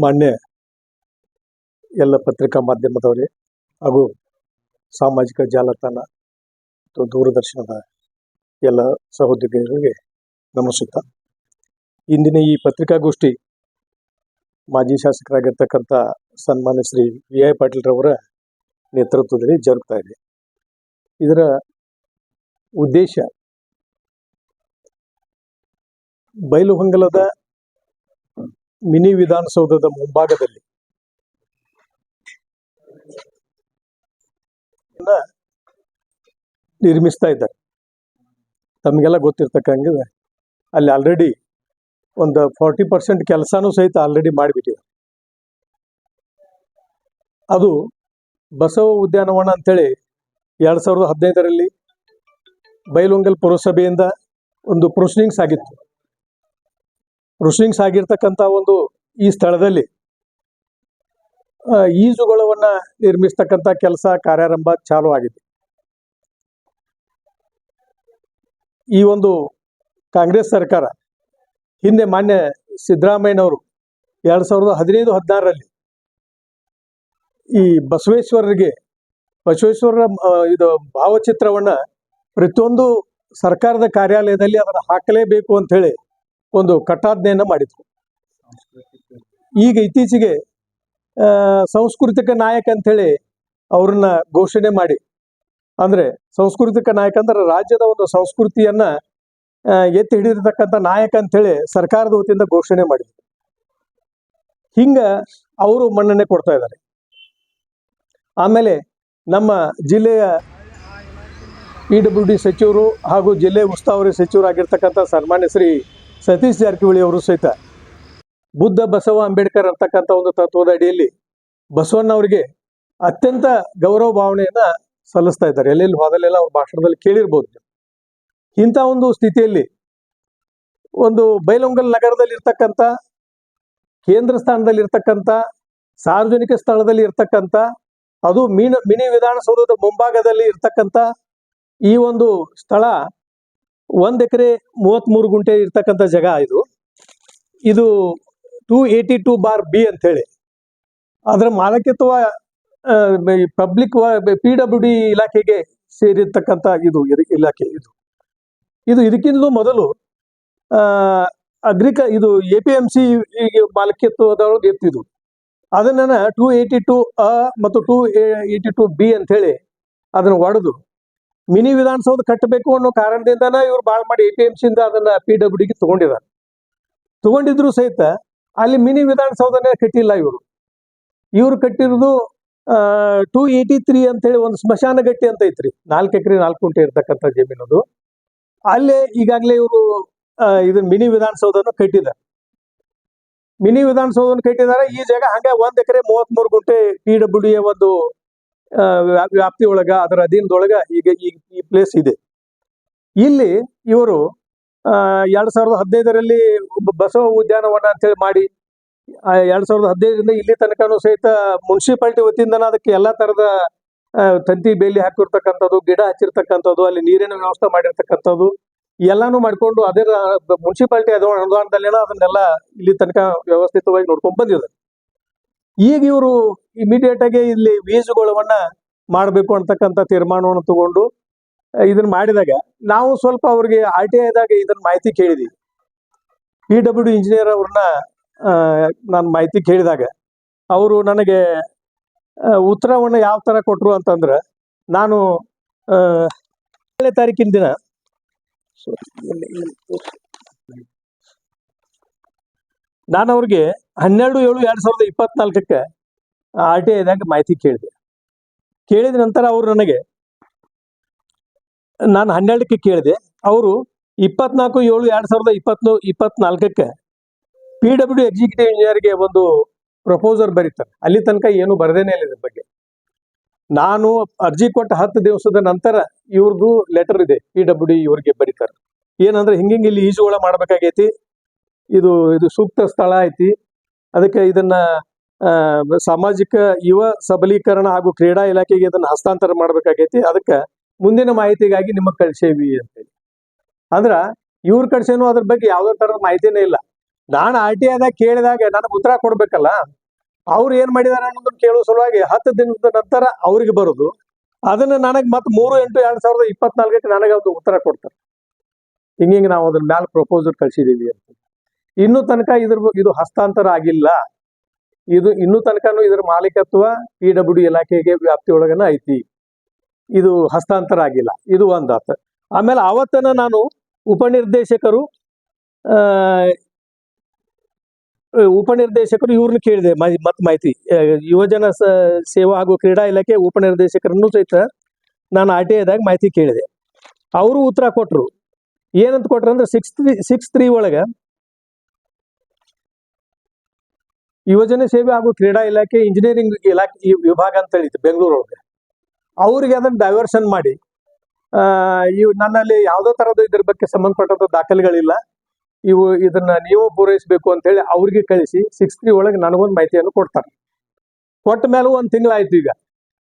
ಮಾನ್ಯ ಎಲ್ಲ ಪತ್ರಿಕಾ ಮಾಧ್ಯಮದವರೇ ಹಾಗೂ ಸಾಮಾಜಿಕ ಜಾಲತಾಣ ಮತ್ತು ದೂರದರ್ಶನದ ಎಲ್ಲ ಸಹೋದ್ಯೋಗಿಗಳಿಗೆ ನಮಸ್ಕಾರ. ಇಂದಿನ ಈ ಪತ್ರಿಕಾಗೋಷ್ಠಿ ಮಾಜಿ ಶಾಸಕರಾಗಿರ್ತಕ್ಕಂಥ ಸನ್ಮಾನ್ಯ ಶ್ರೀ ವಿ.ಐ. ಪಾಟೀಲ್ರವರ ನೇತೃತ್ವದಲ್ಲಿ ಜರುಗ್ತಾ ಇದೆ. ಇದರ ಉದ್ದೇಶ ಬೈಲಹೊಂಗಲದ ಮಿನಿ ವಿಧಾನಸೌಧದ ಮುಂಭಾಗದಲ್ಲಿ ನಿರ್ಮಿಸ್ತಾ ಇದ್ದಾರೆ. ತಮಗೆಲ್ಲ ಗೊತ್ತಿರ್ತಕ್ಕಂಗೆ ಅಲ್ಲಿ ಆಲ್ರೆಡಿ ಒಂದು 40% ಕೆಲಸನೂ ಸಹಿತ ಆಲ್ರೆಡಿ ಮಾಡಿಬಿಟ್ಟಿದೆ. ಅದು ಬಸವ ಉದ್ಯಾನವನ ಅಂತೇಳಿ 2015ರಲ್ಲಿ ಬೈಲಹೊಂಗಲ ಪುರಸಭೆಯಿಂದ ಒಂದು ಪ್ರೊಸೀಡಿಂಗ್ಸ್ ಆಗಿತ್ತು. ಪ್ರೊಸೀಡಿಂಗ್ಸ್ ಆಗಿರ್ತಕ್ಕಂಥ ಒಂದು ಈ ಸ್ಥಳದಲ್ಲಿ ಈಜುಗೊಳವನ್ನ ನಿರ್ಮಿಸ್ತಕ್ಕಂಥ ಕೆಲಸ ಕಾರ್ಯಾರಂಭ ಚಾಲೂ ಆಗಿದೆ. ಈ ಒಂದು ಕಾಂಗ್ರೆಸ್ ಸರ್ಕಾರ ಹಿಂದೆ ಮಾನ್ಯ ಸಿದ್ದರಾಮಯ್ಯನವರು 2015-16ರಲ್ಲಿ ಈ ಬಸವೇಶ್ವರರ ಇದು ಭಾವಚಿತ್ರವನ್ನ ಪ್ರತಿಯೊಂದು ಸರ್ಕಾರದ ಕಾರ್ಯಾಲಯದಲ್ಲಿ ಅದನ್ನು ಹಾಕಲೇಬೇಕು ಅಂತ ಹೇಳಿ ಒಂದು ಕಟ್ಟಾಜ್ಞೆಯನ್ನು ಮಾಡಿದ್ರು. ಈಗ ಇತ್ತೀಚೆಗೆ ಸಾಂಸ್ಕೃತಿಕ ನಾಯಕ ಅಂಥೇಳಿ ಅವ್ರನ್ನ ಘೋಷಣೆ ಮಾಡಿ, ಅಂದ್ರೆ ಸಾಂಸ್ಕೃತಿಕ ನಾಯಕ ಅಂದ್ರೆ ರಾಜ್ಯದ ಒಂದು ಸಂಸ್ಕೃತಿಯನ್ನ ಎತ್ತಿ ಹಿಡಿದಿರ್ತಕ್ಕಂಥ ನಾಯಕ ಅಂಥೇಳಿ ಸರ್ಕಾರದ ವತಿಯಿಂದ ಘೋಷಣೆ ಮಾಡಿದ್ರು. ಹಿಂಗ ಅವರು ಮನ್ನಣೆ ಕೊಡ್ತಾ ಇದ್ದಾರೆ. ಆಮೇಲೆ ನಮ್ಮ ಜಿಲ್ಲೆಯ PWD ಸಚಿವರು ಹಾಗೂ ಜಿಲ್ಲೆ ಉಸ್ತುವಾರಿ ಸಚಿವರಾಗಿರ್ತಕ್ಕಂಥ ಸನ್ಮಾನ್ಯ ಶ್ರೀ ಸತೀಶ್ ಜಾರಕಿಹೊಳಿ ಅವರು ಸಹಿತ ಬುದ್ಧ ಬಸವ ಅಂಬೇಡ್ಕರ್ ಅಂತಕ್ಕಂಥ ಒಂದು ತತ್ವದ ಅಡಿಯಲ್ಲಿ ಬಸವಣ್ಣವರಿಗೆ ಅತ್ಯಂತ ಗೌರವ ಭಾವನೆಯನ್ನ ಸಲ್ಲಿಸ್ತಾ ಇದ್ದಾರೆ. ಎಲ್ಲೆಲ್ಲಿ ಹೋದಲ್ಲೆಲ್ಲ ಅವ್ರ ಭಾಷಣದಲ್ಲಿ ಕೇಳಿರ್ಬೋದು. ಇಂಥ ಒಂದು ಸ್ಥಿತಿಯಲ್ಲಿ ಒಂದು ಬೈಲಹೊಂಗಲ ನಗರದಲ್ಲಿ ಇರ್ತಕ್ಕಂಥ ಕೇಂದ್ರ ಸ್ಥಾನದಲ್ಲಿ ಇರ್ತಕ್ಕಂಥ ಸಾರ್ವಜನಿಕ ಸ್ಥಳದಲ್ಲಿ ಇರ್ತಕ್ಕಂಥ ಅದು ಮಿನಿ ವಿಧಾನಸೌಧದ ಮುಂಭಾಗದಲ್ಲಿ ಇರ್ತಕ್ಕಂಥ ಈ ಒಂದು ಸ್ಥಳ 1 ಎಕರೆ 33 ಗುಂಟೆ ಇರ್ತಕ್ಕಂಥ ಜಾಗ. ಇದು 282/B ಅಂತ ಹೇಳಿ ಅದರ ಮಾಲಕಿತ್ವ ಪಬ್ಲಿಕ್ PWD ಇಲಾಖೆಗೆ ಸೇರಿರ್ತಕ್ಕಂಥ ಇದು ಇಲಾಖೆ. ಇದು ಇದಕ್ಕಿಂತಲೂ ಮೊದಲು ಇದು APMC ಮಾಲಕಿತ್ವದೊಳಗೆ ಇರ್ತಿದ್ವು. ಅದನ್ನ 282A ಮತ್ತು 282B ಅಂತ ಹೇಳಿ ಅದನ್ನ ಒಡೆದು ಮಿನಿ ವಿಧಾನಸೌಧ ಕಟ್ಟಬೇಕು ಅನ್ನೋ ಕಾರಣದಿಂದನ ಇವ್ರು ಭಾಳ ಮಾಡಿ APMC ಇಂದ ಅದನ್ನ PWDಗೆ ತಗೊಂಡಿದ್ರು ಸಹಿತ ಅಲ್ಲಿ ಮಿನಿ ವಿಧಾನಸೌಧನೇ ಕಟ್ಟಿಲ್ಲ. ಇವರು ಕಟ್ಟಿರೋದು 283 ಅಂತ ಹೇಳಿ ಒಂದು ಸ್ಮಶಾನ ಗಟ್ಟಿ ಅಂತ ಐತ್ರಿ. 4 ಎಕರೆ 4 ಗುಂಟೆ ಇರ್ತಕ್ಕಂಥ ಜಮೀನದು. ಅಲ್ಲೇ ಈಗಾಗಲೇ ಇವರು ಇದನ್ನ ಮಿನಿ ವಿಧಾನಸೌಧನ ಕಟ್ಟಿದ್ದಾರೆ. ಮಿನಿ ವಿಧಾನಸೌಧನ ಕಟ್ಟಿದ್ದಾರೆ. ಈ ಜಾಗ ಹಂಗೆ 1 ಎಕರೆ 33 ಗುಂಟೆ PWD ಒಂದು ವ್ಯಾಪ್ತಿ ಒಳಗ ಅದರ ಅಧೀನದೊಳಗ ಈಗ ಈ ಪ್ಲೇಸ್ ಇದೆ. ಇಲ್ಲಿ ಇವರು 2015ರಲ್ಲಿ ಬಸವ ಉದ್ಯಾನವನ ಅಂತೇಳಿ ಮಾಡಿ 2015ರಿಂದ ಇಲ್ಲಿ ತನಕನೂ ಸಹಿತ ಮುನ್ಸಿಪಾಲಿಟಿ ವತಿಯಿಂದ ಅದಕ್ಕೆ ಎಲ್ಲಾ ತರದ ತಂತಿ ಬೇಲಿ ಹಾಕಿರ್ತಕ್ಕಂಥದ್ದು, ಗಿಡ ಹಚ್ಚಿರ್ತಕ್ಕಂಥದ್ದು, ಅಲ್ಲಿ ನೀರಿನ ವ್ಯವಸ್ಥೆ ಮಾಡಿರ್ತಕ್ಕಂಥದ್ದು ಎಲ್ಲಾನು ಮಾಡ್ಕೊಂಡು ಅದೇ ಮುನ್ಸಿಪಾಲಿಟಿ ಅನುದಾನದಲ್ಲೇನೋ ಅದನ್ನೆಲ್ಲ ಇಲ್ಲಿ ತನಕ ವ್ಯವಸ್ಥಿತವಾಗಿ ನೋಡ್ಕೊಂಡು ಬಂದಿದೆ. ಈಗ ಇವರು ಇಮಿಡಿಯೇಟ್ ಆಗಿ ಇಲ್ಲಿ ಈಜುಗೊಳವನ್ನ ಮಾಡಬೇಕು ಅಂತಕ್ಕಂಥ ತೀರ್ಮಾನವನ್ನು ತಗೊಂಡು ಇದನ್ನ ಮಾಡಿದಾಗ ನಾವು ಸ್ವಲ್ಪ ಅವ್ರಿಗೆ RTIದಾಗ ಇದನ್ನ ಮಾಹಿತಿ ಕೇಳಿದ್ವಿ. PWD ಇಂಜಿನಿಯರ್ ಅವ್ರನ್ನ ನಾನು ಮಾಹಿತಿ ಕೇಳಿದಾಗ ಅವರು ನನಗೆ ಉತ್ತರವನ್ನು ಯಾವ ತರ ಕೊಟ್ರು ಅಂತಂದ್ರೆ, ನಾನು 7ನೇ ತಾರೀಕಿನ ದಿನ ನಾನು ಅವ್ರಿಗೆ 12/7/2024ಕ್ಕೆ RTIದಾಗ ಮಾಹಿತಿ ಕೇಳಿದ ನಂತರ ಅವರು ನನಗೆ, ನಾನು 12ಕ್ಕೆ ಕೇಳಿದೆ, ಅವರು 24/7/2024ಕ್ಕೆ PWD ಎಕ್ಸಿಕ್ಯೂಟಿವ್ ಇಂಜಿನಿಯರ್ಗೆ ಒಂದು ಪ್ರಪೋಸಲ್ ಬರೀತಾರೆ. ಅಲ್ಲಿ ತನಕ ಏನು ಬರದೇನೆ ಇಲ್ಲ ಇದ್ರ ಬಗ್ಗೆ. ನಾನು ಅರ್ಜಿ ಕೊಟ್ಟ 10 ದಿವಸದ ನಂತರ ಇವ್ರದ್ದು ಲೆಟರ್ ಇದೆ PWD ಇವ್ರಿಗೆ ಬರೀತಾರೆ. ಏನಂದ್ರೆ ಹಿಂಗಿಂಗ್ ಇಲ್ಲಿ ಈಜುಗೊಳ ಮಾಡ್ಬೇಕಾಗೈತಿ, ಇದು ಸೂಕ್ತ ಸ್ಥಳ ಐತಿ, ಅದಕ್ಕೆ ಇದನ್ನ ಸಾಮಾಜಿಕ ಯುವ ಸಬಲೀಕರಣ ಹಾಗೂ ಕ್ರೀಡಾ ಇಲಾಖೆಗೆ ಇದನ್ನ ಹಸ್ತಾಂತರ ಮಾಡ್ಬೇಕಾಗೈತಿ, ಅದಕ್ಕೆ ಮುಂದಿನ ಮಾಹಿತಿಗಾಗಿ ನಿಮಗೆ ಕಳ್ಸೇವಿ ಅಂತೇಳಿ. ಅಂದ್ರ ಇವ್ರ ಕಳ್ಸೇನು ಅದ್ರ ಬಗ್ಗೆ ಯಾವುದೇ ತರದ ಮಾಹಿತಿನೇ ಇಲ್ಲ. ನಾನು RTIದಾಗ ಕೇಳಿದಾಗ ನನಗೆ ಉತ್ತರ ಕೊಡ್ಬೇಕಲ್ಲ, ಅವ್ರು ಏನ್ ಮಾಡಿದಾರೆ ಅನ್ನೋದನ್ನ ಕೇಳುವ ಸಲುವಾಗಿ 10 ದಿನದ ನಂತರ ಅವ್ರಿಗೆ ಬರೋದು, ಅದನ್ನ ನನಗೆ ಮತ್ತೆ 3/8/2024 ನನಗೆ ಒಂದು ಉತ್ತರ ಕೊಡ್ತಾರೆ. ಹಿಂಗೆ ನಾವು ಅದ್ರ ಮ್ಯಾಲ ಪ್ರಪೋಸಲ್ ಕಳ್ಸಿದೀವಿ ಅಂತ. ಇನ್ನೂ ತನಕ ಇದು ಹಸ್ತಾಂತರ ಆಗಿಲ್ಲ. ಇದು ಇನ್ನೂ ತನಕನೂ ಇದರ ಮಾಲೀಕತ್ವ PWD ಇಲಾಖೆಗೆ ವ್ಯಾಪ್ತಿಯೊಳಗನ ಐತಿ. ಇದು ಹಸ್ತಾಂತರ ಆಗಿಲ್ಲ. ಇದು ಒಂದಾತ. ಆಮೇಲೆ ಅವತ್ತನ ನಾನು ಉಪನಿರ್ದೇಶಕರು ಇವ್ರನ್ನ ಕೇಳಿದೆ ಮತ್ ಮಾಹಿತಿ. ಯುವಜನ ಸೇವಾ ಹಾಗೂ ಕ್ರೀಡಾ ಇಲಾಖೆ ಉಪನಿರ್ದೇಶಕರನ್ನು ಸಹಿತ ನಾನು RTIದಾಗ ಮಾಹಿತಿ ಕೇಳಿದೆ. ಅವರು ಉತ್ತರ ಕೊಟ್ರು. ಏನಂತ ಕೊಟ್ರು ಅಂದ್ರೆ 6.3 ಒಳಗ ಯುವಜನ ಸೇವೆ ಹಾಗೂ ಕ್ರೀಡಾ ಇಲಾಖೆ ಇಂಜಿನಿಯರಿಂಗ್ ಇಲಾಖೆ ವಿಭಾಗ ಅಂತ ಹೇಳಿತ್ತು ಬೆಂಗಳೂರೊಳಗೆ. ಅವ್ರಿಗೆ ಅದನ್ನ ಡೈವರ್ಷನ್ ಮಾಡಿ ನನ್ನಲ್ಲಿ ಯಾವುದೋ ತರದ ಇದ್ರ ಬಗ್ಗೆ ಸಂಬಂಧಪಟ್ಟಂತ ದಾಖಲೆಗಳಿಲ್ಲ, ಇದನ್ನ ನೀವು ಪೂರೈಸಬೇಕು ಅಂತ ಹೇಳಿ ಅವ್ರಿಗೆ ಕಳಿಸಿ 6.3 ಒಳಗೆ ನನಗೊಂದು ಮಾಹಿತಿಯನ್ನು ಕೊಡ್ತಾರೆ. ಕೊಟ್ಟ ಮೇಲೂ 1 ತಿಂಗಳಾಯ್ತು. ಈಗ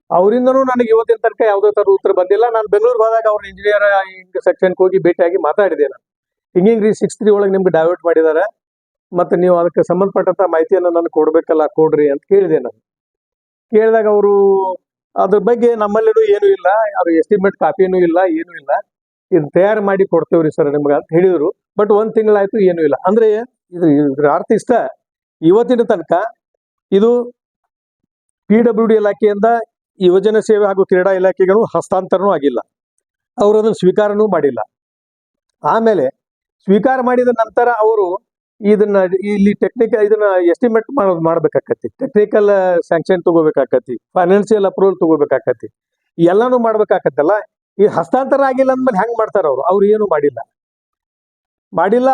ಅವರಿಂದನೂ ನನಗೆ ಇವತ್ತಿನ ತನಕ ಯಾವುದೋ ತರ ಉತ್ತರ ಬಂದಿಲ್ಲ. ನಾನು ಬೆಂಗಳೂರಿಗೆ ಹೋದಾಗ ಅವ್ರ ಇಂಜಿನಿಯರಿಂಗ್ ಸೆಕ್ಷನ್ಗೆ ಹೋಗಿ ಭೇಟಿಯಾಗಿ ಮಾತಾಡಿದೆ. ನಾನು ಹಿಂಗ್ರಿ 6.3 ಒಳಗೆ ನಿಮ್ಗೆ ಡೈವರ್ಟ್ ಮಾಡಿದ್ದಾರೆ, ಮತ್ತೆ ನೀವು ಅದಕ್ಕೆ ಸಂಬಂಧಪಟ್ಟಂತ ಮಾಹಿತಿಯನ್ನು ನನಗೆ ಕೊಡ್ಬೇಕಲ್ಲ, ಕೊಡ್ರಿ ಅಂತ ಕೇಳಿದೆ. ನಾನು ಕೇಳಿದಾಗ ಅವರು ಅದ್ರ ಬಗ್ಗೆ ನಮ್ಮಲ್ಲಿನೂ ಏನೂ ಇಲ್ಲ, ಅದು ಎಸ್ಟಿಮೇಟ್ ಕಾಪಿನೂ ಇಲ್ಲ, ಏನೂ ಇಲ್ಲ, ಇದು ತಯಾರು ಮಾಡಿ ಕೊಡ್ತೇವ್ರಿ ಸರ್ ನಿಮ್ಗೆ ಅಂತ ಹೇಳಿದ್ರು. ಬಟ್ 1 ತಿಂಗಳಾಯ್ತು, ಏನೂ ಇಲ್ಲ. ಅಂದ್ರೆ ಇದ್ರ ಅರ್ಥ ಇಷ್ಟ, ಇವತ್ತಿನ ತನಕ ಇದು PWD ಇಲಾಖೆಯಿಂದ ಯುವಜನ ಸೇವೆ ಹಾಗೂ ಕ್ರೀಡಾ ಇಲಾಖೆಗಳು ಹಸ್ತಾಂತರನೂ ಆಗಿಲ್ಲ, ಅವರು ಅದನ್ನು ಸ್ವೀಕಾರನೂ ಮಾಡಿಲ್ಲ. ಆಮೇಲೆ ಸ್ವೀಕಾರ ಮಾಡಿದ ನಂತರ ಅವರು ಇದನ್ನ ಇಲ್ಲಿ ಇದನ್ನ ಎಸ್ಟಿಮೇಟ್ ಮಾಡ್ಬೇಕಾಕತಿ, ಟೆಕ್ನಿಕಲ್ ಸ್ಯಾಂಕ್ಷನ್ ತಗೋಬೇಕಾಕತಿ, ಫೈನಾನ್ಸಿಯಲ್ ಅಪ್ರೂವಲ್ ತಗೋಬೇಕಾಕತಿ, ಎಲ್ಲಾನು ಮಾಡ್ಬೇಕಾಕತ್ತಲ್ಲ. ಈ ಹಸ್ತಾಂತರ ಆಗಿಲ್ಲ ಅಂದ್ಮೇಲೆ ಹೆಂಗ್ ಮಾಡ್ತಾರ ಅವ್ರು ಏನು ಮಾಡಿಲ್ಲ.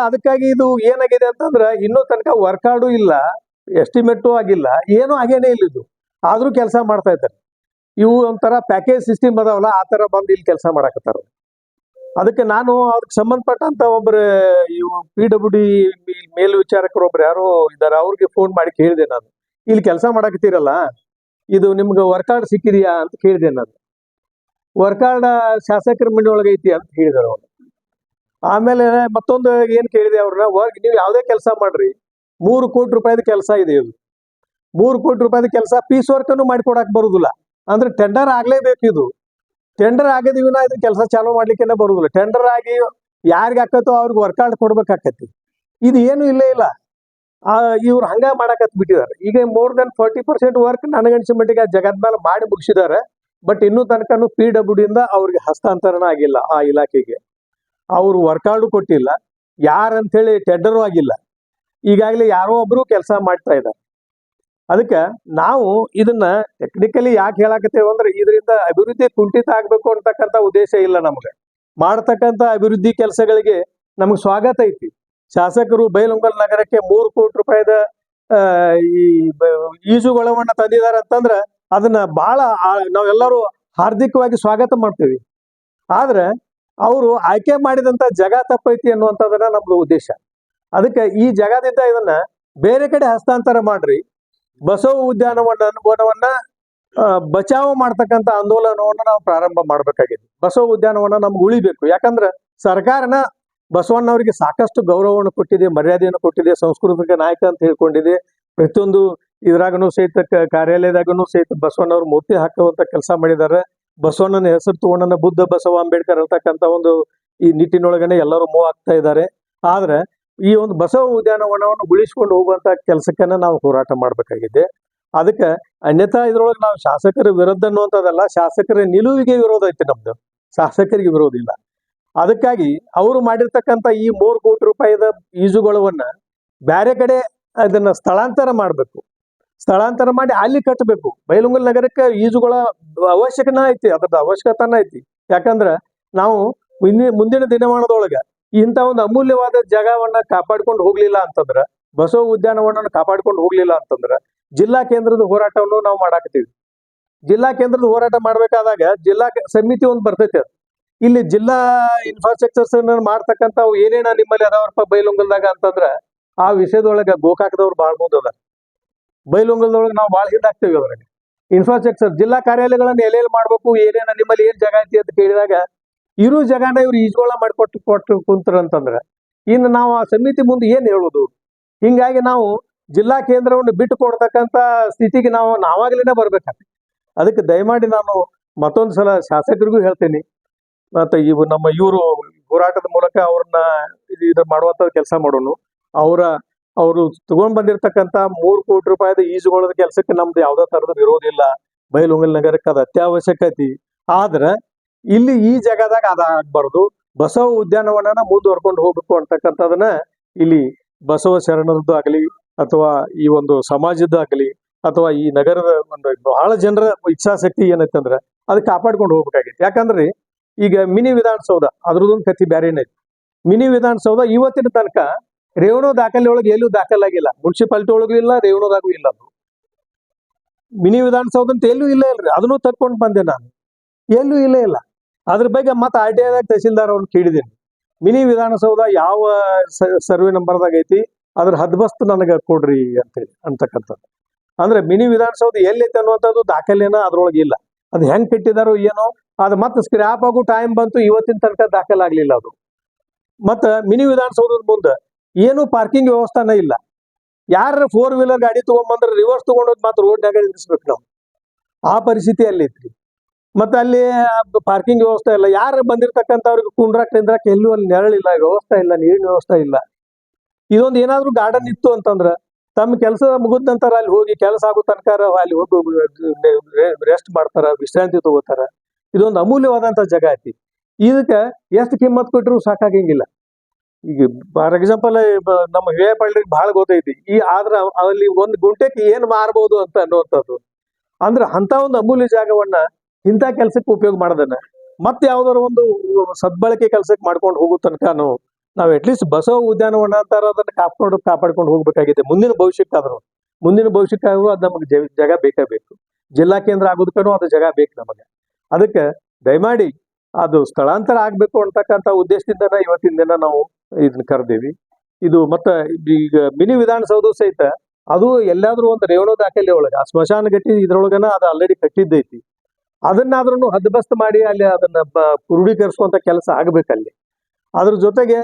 ಅದಕ್ಕಾಗಿ ಇದು ಏನಾಗಿದೆ ಅಂತಂದ್ರೆ ಇನ್ನೂ ತನಕ ವರ್ಕ್ ಆರ್ಡು ಇಲ್ಲ, ಎಸ್ಟಿಮೇಟು ಆಗಿಲ್ಲ, ಏನೂ ಆಗೇನೇ ಇಲ್ಲ. ಇದು ಆದ್ರೂ ಕೆಲಸ ಮಾಡ್ತಾ ಇದ್ದಾರೆ. ಇವು ಒಂಥರ ಪ್ಯಾಕೇಜ್ ಸಿಸ್ಟಮ್ ಅದಾವಲ್ಲ, ಆ ತರ ಬಂದು ಇಲ್ಲಿ ಕೆಲಸ ಮಾಡಾಕತ್ತಾರ. ಅದಕ್ಕೆ ನಾನು ಅದಕ್ಕೆ ಸಂಬಂಧಪಟ್ಟಂತ ಒಬ್ರು PWD ಮೇಲ್ವಿಚಾರಕರು ಒಬ್ರು ಯಾರೋ ಇದ್ದಾರೆ, ಅವ್ರಿಗೆ ಫೋನ್ ಮಾಡಿ ಕೇಳಿದೆ. ನಾನು ಇಲ್ಲಿ ಕೆಲಸ ಮಾಡಾಕತ್ತೀರಲ್ಲ, ಇದು ನಿಮ್ಗೆ ವರ್ಕ್ ಆರ್ಡ್ ಸಿಕ್ಕಿದೆಯಾ ಅಂತ ಕೇಳಿದೆ. ನಾನು ವರ್ಕ್ ಆರ್ಡ್ ಶಾಸಕರ ಮನೆ ಒಳಗೆ ಐತಿ ಅಂತ ಹೇಳಿದಾರೆ ಅವ್ರು. ಆಮೇಲೆ ಮತ್ತೊಂದು ಏನ್ ಕೇಳಿದೆ ಅವ್ರನ್ನ, ನೀವು ಯಾವುದೇ ಕೆಲಸ ಮಾಡ್ರಿ, 3 ಕೋಟಿ ರೂಪಾಯಿದ ಕೆಲಸ ಇದೆ. ಇದು 3 ಕೋಟಿ ರೂಪಾಯಿದ ಕೆಲಸ ಪೀಸ್ ವರ್ಕ್ ಅನ್ನು ಮಾಡಿಕೊಡಕ್ ಬರುದಿಲ್ಲ. ಅಂದ್ರೆ ಟೆಂಡರ್ ಆಗ್ಲೇಬೇಕು. ಇದು ಟೆಂಡರ್ ಆಗದಿವಿನ ಇದು ಕೆಲಸ ಚಾಲೂ ಮಾಡ್ಲಿಕ್ಕೆ ಬರುದಿಲ್ಲ. ಟೆಂಡರ್ ಆಗಿ ಯಾರಿಗೆ ಆಕತ್ತೋ ಅವ್ರಿಗೆ ವರ್ಕ್ ಆರ್ಡ್ ಕೊಡ್ಬೇಕಾಕತಿ. ಇದು ಏನು ಇಲ್ಲೇ ಇಲ್ಲ. ಇವ್ರು ಹಂಗ ಮಾಡಾಕತ್ ಬಿಟ್ಟಿದ್ದಾರೆ. ಈಗ ಮೋರ್ ದೆನ್ 40% ವರ್ಕ್ ನನಗನ್ಸಿದ ಮಟ್ಟಿಗೆ ಜಗತ್ ಮೇಲೆ ಮಾಡಿ ಮುಗಿಸಿದ್ದಾರೆ. ಬಟ್ ಇನ್ನೂ ತನಕನೂ PWD ಇಂದ ಅವ್ರಿಗೆ ಹಸ್ತಾಂತರಣ ಆಗಿಲ್ಲ. ಆ ಇಲಾಖೆಗೆ ಅವ್ರು ವರ್ಕ್ ಆರ್ಡು ಕೊಟ್ಟಿಲ್ಲ, ಯಾರಂತೇಳಿ ಟೆಂಡರು ಆಗಿಲ್ಲ. ಈಗಾಗಲೇ ಯಾರೋ ಒಬ್ರು ಕೆಲಸ ಮಾಡ್ತಾ ಇದ್ದಾರೆ. ಅದಕ್ಕೆ ನಾವು ಇದನ್ನ ಟೆಕ್ನಿಕಲಿ ಯಾಕೆ ಹೇಳಾಕತ್ತೇವೆ ಅಂದ್ರೆ, ಇದರಿಂದ ಅಭಿವೃದ್ಧಿ ಕುಂಠಿತ ಆಗ್ಬೇಕು ಅಂತಕ್ಕಂಥ ಉದ್ದೇಶ ಇಲ್ಲ. ನಮ್ಗೆ ಮಾಡತಕ್ಕಂಥ ಅಭಿವೃದ್ಧಿ ಕೆಲಸಗಳಿಗೆ ನಮ್ಗೆ ಸ್ವಾಗತ ಐತಿ. ಶಾಸಕರು ಬೈಲಹೊಂಗಲ ನಗರಕ್ಕೆ 3 ಕೋಟಿ ರೂಪಾಯಿದ ಈ ಈಜುಗೊಳವನ್ನ ತಂದಿದ್ದಾರೆ ಅಂತಂದ್ರೆ ಅದನ್ನ ಬಹಳ ನಾವೆಲ್ಲರೂ ಹಾರ್ದಿಕವಾಗಿ ಸ್ವಾಗತ ಮಾಡ್ತೀವಿ. ಆದ್ರೆ ಅವರು ಆಯ್ಕೆ ಮಾಡಿದಂತ ಜಾಗ ತಪ್ಪೈತಿ ಅನ್ನುವಂಥದ್ದನ್ನ ನಮ್ದು ಉದ್ದೇಶ. ಅದಕ್ಕೆ ಈ ಜಾಗದಿಂದ ಇದನ್ನ ಬೇರೆ ಕಡೆ ಹಸ್ತಾಂತರ ಮಾಡ್ರಿ, ಬಸವ ಉದ್ಯಾನವನವನ್ನ ಬಚಾವ್ ಮಾಡ್ತಕ್ಕಂಥ ಆಂದೋಲನವನ್ನ ನಾವು ಪ್ರಾರಂಭ ಮಾಡ್ಬೇಕಾಗಿದೆ. ಬಸವ ಉದ್ಯಾನವನ ನಮ್ಗೆ ಉಳಿಬೇಕು. ಯಾಕಂದ್ರೆ ಸರ್ಕಾರನ ಬಸವಣ್ಣವರಿಗೆ ಸಾಕಷ್ಟು ಗೌರವವನ್ನು ಕೊಟ್ಟಿದೆ, ಮರ್ಯಾದೆಯನ್ನು ಕೊಟ್ಟಿದೆ, ಸಾಂಸ್ಕೃತಿಕ ನಾಯಕ ಅಂತ ಹೇಳ್ಕೊಂಡಿದೆ. ಪ್ರತಿಯೊಂದು ಇದ್ರಾಗನು ಸಹಿತ ಕಾರ್ಯಾಲಯದಾಗನು ಸಹಿತ ಬಸವಣ್ಣವ್ರ ಮೂರ್ತಿ ಹಾಕುವಂತ ಕೆಲಸ ಮಾಡಿದ್ದಾರೆ. ಬಸವಣ್ಣನ ಹೆಸರು ತಗೊಂಡನ ಬುದ್ಧ ಬಸವ ಅಂಬೇಡ್ಕರ್ ಅಂತಕ್ಕಂಥ ಒಂದು ಈ ನಿಟ್ಟಿನೊಳಗನೆ ಎಲ್ಲರೂ ಮೂವ್ ಆಗ್ತಾ ಇದ್ದಾರೆ. ಆದ್ರೆ ಈ ಒಂದು ಬಸವ ಉದ್ಯಾನವನವನ್ನು ಉಳಿಸ್ಕೊಂಡು ಹೋಗುವಂತ ಕೆಲಸಕ್ಕನ್ನ ನಾವು ಹೋರಾಟ ಮಾಡ್ಬೇಕಾಗಿದೆ. ಅದಕ್ಕೆ ಅನ್ಯಥಾ ಇದ್ರೊಳಗೆ ನಾವು ಶಾಸಕರ ವಿರುದ್ಧ ಅನ್ನುವಂಥದ್ದಲ್ಲ, ಶಾಸಕರ ನಿಲುವಿಗೆ ವಿರೋಧ ಐತಿ ನಮ್ದು, ಶಾಸಕರಿಗೆ ವಿರೋಧ ಇಲ್ಲ. ಅದಕ್ಕಾಗಿ ಅವರು ಮಾಡಿರ್ತಕ್ಕಂಥ ಈ 3 ಕೋಟಿ ರೂಪಾಯಿದ ಈಜುಗೊಳವನ್ನ ಬೇರೆ ಕಡೆ ಅದನ್ನ ಸ್ಥಳಾಂತರ ಮಾಡ್ಬೇಕು. ಸ್ಥಳಾಂತರ ಮಾಡಿ ಅಲ್ಲಿ ಕಟ್ಟಬೇಕು. ಬೈಲಹೊಂಗಲ ನಗರಕ್ಕೆ ಈಜುಗೊಳ ಅವಶ್ಯಕನ ಐತಿ, ಅದ್ರದ್ದು ಅವಶ್ಯಕತೆನ ಐತಿ. ಯಾಕಂದ್ರೆ ನಾವು ಮುಂದಿನ ದಿನಮಾನದೊಳಗ ಇಂಥ ಒಂದು ಅಮೂಲ್ಯವಾದ ಜಾಗವನ್ನ ಕಾಪಾಡ್ಕೊಂಡು ಹೋಗ್ಲಿಲ್ಲ ಅಂತಂದ್ರ, ಬಸವ ಉದ್ಯಾನವನವನ್ನು ಕಾಪಾಡ್ಕೊಂಡು ಹೋಗ್ಲಿಲ್ಲ ಅಂತಂದ್ರ ಜಿಲ್ಲಾ ಕೇಂದ್ರದ ಹೋರಾಟವನ್ನು ನಾವು ಮಾಡಾಕತ್ತೀವಿ. ಜಿಲ್ಲಾ ಕೇಂದ್ರದ ಹೋರಾಟ ಮಾಡ್ಬೇಕಾದಾಗ ಜಿಲ್ಲಾ ಸಮಿತಿ ಒಂದು ಬರ್ತೈತೆ. ಇಲ್ಲಿ ಜಿಲ್ಲಾ ಇನ್ಫ್ರಾಸ್ಟ್ರಕ್ಚರ್ಸ್ ಮಾಡ್ತಕ್ಕಂಥ ಏನೇನ ನಿಮ್ಮಲ್ಲಿ ಅದಾವಪ್ಪ ಬೈಲಹೊಂಗಲದಾಗ ಅಂತಂದ್ರ ಆ ವಿಷಯದೊಳಗ ಗೋಕಾಕದವ್ರು ಭಾಳ ಮುಂದದ. ಬೈಲಹೊಂಗಲದೊಳಗೆ ನಾವು ಭಾಳ ಹಿಂದಾಗ್ತೇವೆ. ಅದ್ರಾಗ ಇನ್ಫ್ರಾಸ್ಟ್ರಕ್ಚರ್ ಜಿಲ್ಲಾ ಕಾರ್ಯಾಲಯಗಳನ್ನ ಎಲ್ಲೆಲ್ಲಿ ಮಾಡ್ಬೇಕು, ಏನೇನ ನಿಮ್ಮಲ್ಲಿ ಏನ್ ಜಾಗ ಐತಿ ಅಂತ ಕೇಳಿದಾಗ ಇರೋ ಜಾಗನ ಇವ್ರು ಈಜುಗೊಳ ಮಾಡಿಕೊಟ್ಟು ಕುಂತಾರ ಅಂತಂದ್ರ ಇನ್ನು ನಾವು ಆ ಸಮಿತಿ ಮುಂದೆ ಏನ್ ಹೇಳುದು? ಹಿಂಗಾಗಿ ನಾವು ಜಿಲ್ಲಾ ಕೇಂದ್ರವನ್ನು ಬಿಟ್ಟು ಕೊಡ್ತಕ್ಕಂಥ ಸ್ಥಿತಿಗೆ ನಾವಾಗ್ಲೇನೆ ಬರ್ಬೇಕಾಗ್ತದೆ. ಅದಕ್ಕೆ ದಯಮಾಡಿ ನಾನು ಮತ್ತೊಂದು ಸಲ ಶಾಸಕರಿಗೂ ಹೇಳ್ತೇನೆ, ಮತ್ತೆ ನಮ್ಮ ಇವರು ಹೋರಾಟದ ಮೂಲಕ ಅವ್ರನ್ನ ಇದು ಮಾಡುವಂತ ಕೆಲಸ ಮಾಡೋನು. ಅವರು ತಗೊಂಡ್ ಬಂದಿರತಕ್ಕಂತ 3 ಕೋಟಿ ರೂಪಾಯಿದ ಈಜುಗೊಳದ ಕೆಲಸಕ್ಕೆ ನಮ್ದು ಯಾವ್ದೇ ತರದ ವಿರೋಧ ಇಲ್ಲ. ಬೈಲಹೊಂಗಲ ನಗರಕ್ಕೆ ಅದು ಅತ್ಯವಶ್ಯಕತೆ. ಆದ್ರ ಇಲ್ಲಿ ಈ ಜಾಗದಾಗ ಅದ ಆಗ್ಬಾರ್ದು. ಬಸವ ಉದ್ಯಾನವನನ ಮುಂದುವರ್ಕೊಂಡು ಹೋಗ್ಬೇಕು ಅಂತಕ್ಕಂಥದನ್ನ ಇಲ್ಲಿ ಬಸವ ಶರಣರದ್ದು ಆಗಲಿ ಅಥವಾ ಈ ಒಂದು ಸಮಾಜದ್ದು ಆಗಲಿ ಅಥವಾ ಈ ನಗರದ ಒಂದು ಬಹಳ ಜನರ ಇಚ್ಛಾಶಕ್ತಿ ಏನೈತಂದ್ರ ಅದು ಕಾಪಾಡ್ಕೊಂಡು ಹೋಗ್ಬೇಕಾಗಿತ್ತು. ಯಾಕಂದ್ರೆ ಈಗ ಮಿನಿ ವಿಧಾನಸೌಧ ಅದ್ರದೊಂದು ಕತಿ ಬ್ಯಾರೇನೆ. ಮಿನಿ ವಿಧಾನಸೌಧ ಇವತ್ತಿನ ತನಕ ರೇವಣ ದಾಖಲೆ ಒಳಗೆ ಎಲ್ಲೂ ದಾಖಲಾಗಿಲ್ಲ. ಮುನ್ಸಿಪಾಲಿಟಿ ಒಳಗೂ ಇಲ್ಲ, ರೇವಣದಾಗೂ ಇಲ್ಲ. ಅದು ಮಿನಿ ವಿಧಾನಸೌಧ ಅಂತ ಎಲ್ಲೂ ಇಲ್ಲ ಇಲ್ರಿ. ಅದನ್ನು ತಕ್ಕೊಂಡು ಬಂದೆ ನಾನು, ಎಲ್ಲೂ ಇಲ್ಲ. ಅದ್ರ ಬಗ್ಗೆ ಮತ್ತೆ RTI ತಹಸೀಲ್ದಾರ್ ಅವ್ರನ್ನ ಕೇಳಿದ್ದೀನಿ, ಮಿನಿ ವಿಧಾನಸೌಧ ಯಾವ ಸರ್ವೆ ನಂಬರ್ದಾಗ ಐತಿ, ಅದ್ರ ಹದ್ಬಸ್ತ್ ನನಗೆ ಕೊಡ್ರಿ ಅಂತೇಳಿ ಅಂತಕ್ಕಂಥದ್ದು. ಅಂದ್ರೆ ಮಿನಿ ವಿಧಾನಸೌಧ ಎಲ್ಲೈತೆ ಅನ್ನುವಂಥದ್ದು ದಾಖಲೆನ ಅದ್ರೊಳಗೆ ಇಲ್ಲ. ಅದು ಹೆಂಗ್ ಕಟ್ಟಿದಾರೋ ಏನೋ, ಅದು ಮತ್ತೆ ಸ್ಕ್ರ್ಯಾಪ್ ಆಗೋ ಟೈಮ್ ಬಂತು, ಇವತ್ತಿನ ತನಕ ದಾಖಲಾಗ್ಲಿಲ್ಲ ಅದು. ಮತ್ತ ಮಿನಿ ವಿಧಾನಸೌಧದ ಮುಂದೆ ಏನು ಪಾರ್ಕಿಂಗ್ ವ್ಯವಸ್ಥಾನ ಇಲ್ಲ. ಯಾರ 4 ವೀಲರ್ ಗಾಡಿ ತಗೊಂಡ್ಬಂದ್ರೆ ರಿವರ್ಸ್ ತಗೊಂಡೋಗಿ ಮತ್ತೆ ರೋಡ್ನಾಗ ನಿಲ್ಲಿಸ್ಬೇಕು ನಾವು. ಆ ಪರಿಸ್ಥಿತಿ ಅಲ್ಲಿ ಐತ್ರಿ. ಮತ್ತೆ ಅಲ್ಲಿ ಪಾರ್ಕಿಂಗ್ ವ್ಯವಸ್ಥೆ ಇಲ್ಲ. ಯಾರು ಬಂದಿರ್ತಕ್ಕಂಥವ್ರಿಗೆ ಕುಂಡ್ರಾಕ್ ನಿಂದ್ರಾಕ್ ಎಲ್ಲೂ ಅಲ್ಲಿ ನೆರಳಿಲ್ಲ, ವ್ಯವಸ್ಥೆ ಇಲ್ಲ, ನೀರಿನ ವ್ಯವಸ್ಥೆ ಇಲ್ಲ. ಇದೊಂದು ಏನಾದ್ರೂ ಗಾರ್ಡನ್ ಇತ್ತು ಅಂತಂದ್ರ ತಮ್ಮ ಕೆಲಸ ಮುಗಿದ ನಂತರ ಅಲ್ಲಿ ಹೋಗಿ ಕೆಲಸ ಆಗೋ ತನಕ ಅಲ್ಲಿ ಹೋಗಿ ರೆಸ್ಟ್ ಮಾಡ್ತಾರ, ವಿಶ್ರಾಂತಿ ತಗೋತಾರ. ಇದೊಂದು ಅಮೂಲ್ಯವಾದಂತ ಜಾಗ ಐತಿ. ಇದಕ್ಕೆ ಎಷ್ಟು ಕಿಮ್ಮತ್ ಕೊಟ್ಟರು ಸಾಕಾಗಂಗಿಲ್ಲ. ಈಗ ಫಾರ್ ಎಕ್ಸಾಂಪಲ್ ನಮ್ಮ ಹಿರೇಪಳ್ಳಿಗೆ ಬಹಳ ಗೊತ್ತೈತಿ. ಆದ್ರ ಅಲ್ಲಿ ಒಂದು ಗುಂಟೆಗೆ ಏನ್ ಮಾರ್ಬೋದು ಅಂತ ಅನ್ನುವಂಥದ್ದು. ಅಂದ್ರೆ ಅಂತ ಒಂದು ಅಮೂಲ್ಯ ಜಾಗವನ್ನ ಇಂಥ ಕೆಲ್ಸಕ್ಕೆ ಉಪಯೋಗ ಮಾಡೋದನ್ನ ಮತ್ತೆ ಯಾವ್ದಾರ ಒಂದು ಸದ್ಬಳಕೆ ಕೆಲ್ಸಕ್ಕೆ ಮಾಡ್ಕೊಂಡು ಹೋಗೋ ತನಕನು ನಾವು ಅಟ್ಲೀಸ್ಟ್ ಬಸವ ಉದ್ಯಾನವನ ಅಂತಾರ ಅದನ್ನ ಕಾಪಾಡ್ಕೊಂಡು ಹೋಗ್ಬೇಕಾಗಿದೆ. ಮುಂದಿನ ಭವಿಷ್ಯಕ್ಕಾದ್ರೂ ಅದು ನಮಗೆ ಜಾಗ ಬೇಕೇ ಬೇಕು. ಜಿಲ್ಲಾ ಕೇಂದ್ರ ಆಗೋದಕ್ಕೂ ಅದು ಜಾಗ ಬೇಕು ನಮಗೆ. ಅದಕ್ಕೆ ದಯಮಾಡಿ ಅದು ಸ್ಥಳಾಂತರ ಆಗ್ಬೇಕು ಅಂತಕ್ಕಂಥ ಉದ್ದೇಶದಿಂದ ಇವತ್ತಿನ ದಿನ ನಾವು ಇದನ್ನ ಕರೆದೇವಿ. ಇದು ಮತ್ತೆ ಈಗ ಮಿನಿ ವಿಧಾನಸೌಧ ಸಹಿತ ಅದು ಎಲ್ಲಾದ್ರೂ ಒಂದು ರೇವಣ ದಾಖಲೆ ಒಳಗೆ ಆ ಸ್ಮಶಾನ ಗಟ್ಟಿ ಇದ್ರೊಳಗನ ಅದು ಆಲ್ರೆಡಿ ಕಟ್ಟಿದ್ದೈತಿ. ಅದನ್ನಾದ್ರೂ ಹದ್ಬಸ್ತ್ ಮಾಡಿ ಅಲ್ಲಿ ಅದನ್ನ ಕ್ರೋಢೀಕರಿಸುವಂತ ಕೆಲಸ ಆಗ್ಬೇಕಲ್ಲಿ. ಅದ್ರ ಜೊತೆಗೆ